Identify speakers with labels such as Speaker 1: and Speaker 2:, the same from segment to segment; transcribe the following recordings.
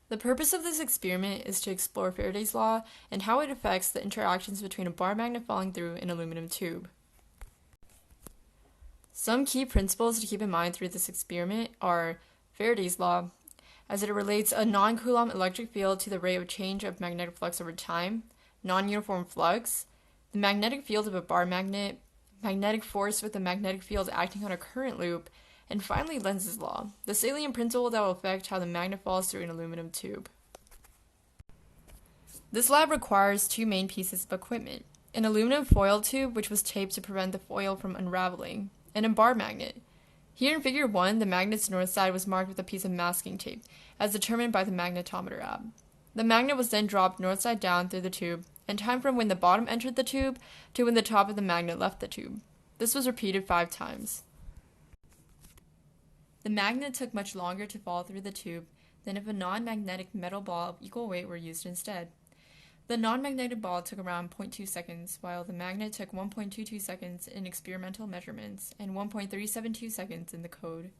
Speaker 1: The purpose of this experiment is to explore Faraday's law and how it affects the interactions between a bar magnet falling through an aluminum tube. Some key principles to keep in mind through this experiment are Faraday's law, as it relates a non-Coulomb electric field to the rate of change of magnetic flux over time, non-uniform flux, the magnetic field of a bar magnet, magnetic force with a magnetic field acting on a current loop, and finally Lenz's law, the salient principle that will affect how the magnet falls through an aluminum tube. This lab requires two main pieces of equipment: an aluminum foil tube, which was taped to prevent the foil from unraveling, and a bar magnet. Here in Figure 1, the magnet's north side was marked with a piece of masking tape, as determined by the magnetometer app. The magnet was then dropped north side down through the tube, and timed from when the bottom entered the tube to when the top of the magnet left the tube. This was repeated 5 times. The magnet took much longer to fall through the tube than if a non-magnetic metal ball of equal weight were used instead. The non-magnetic ball took around 0.2 seconds, while the magnet took 1.22 seconds in experimental measurements and 1.372 seconds in the code.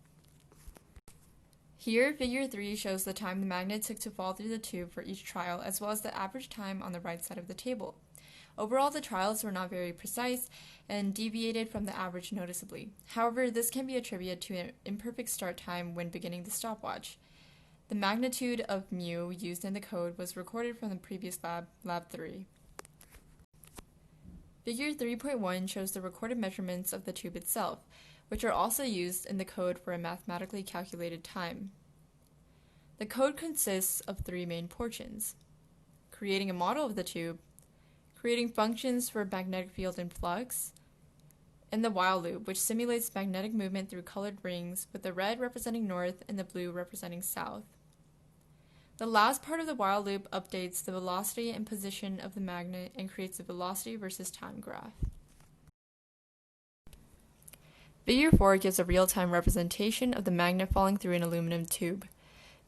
Speaker 1: Here, Figure 3 shows the time the magnet took to fall through the tube for each trial, as well as the average time on the right side of the table. Overall, the trials were not very precise and deviated from the average noticeably. However, this can be attributed to an imperfect start time when beginning the stopwatch. The magnitude of mu used in the code was recorded from the previous lab, Lab 3. Figure 3.1 shows the recorded measurements of the tube itself, which are also used in the code for a mathematically calculated time. The code consists of 3 main portions: creating a model of the tube, creating functions for magnetic field and flux, and the while loop, which simulates magnetic movement through colored rings, with the red representing north and the blue representing south. The last part of the while loop updates the velocity and position of the magnet and creates a velocity versus time graph. Figure 4 gives a real-time representation of the magnet falling through an aluminum tube.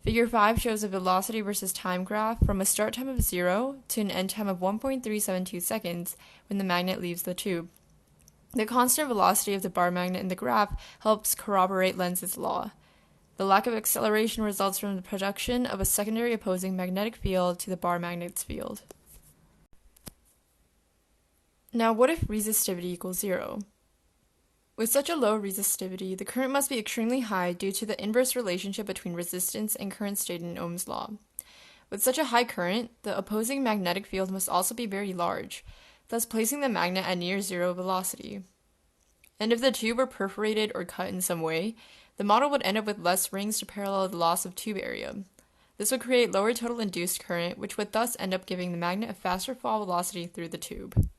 Speaker 1: Figure 5 shows a velocity versus time graph from a start time of 0 to an end time of 1.372 seconds when the magnet leaves the tube. The constant velocity of the bar magnet in the graph helps corroborate Lenz's law. The lack of acceleration results from the production of a secondary opposing magnetic field to the bar magnet's field. Now, what if resistivity equals 0? With such a low resistivity, the current must be extremely high due to the inverse relationship between resistance and current stated in Ohm's law. With such a high current, the opposing magnetic field must also be very large, thus placing the magnet at near zero velocity. And if the tube were perforated or cut in some way, the model would end up with less rings to parallel the loss of tube area. This would create lower total induced current, which would thus end up giving the magnet a faster fall velocity through the tube.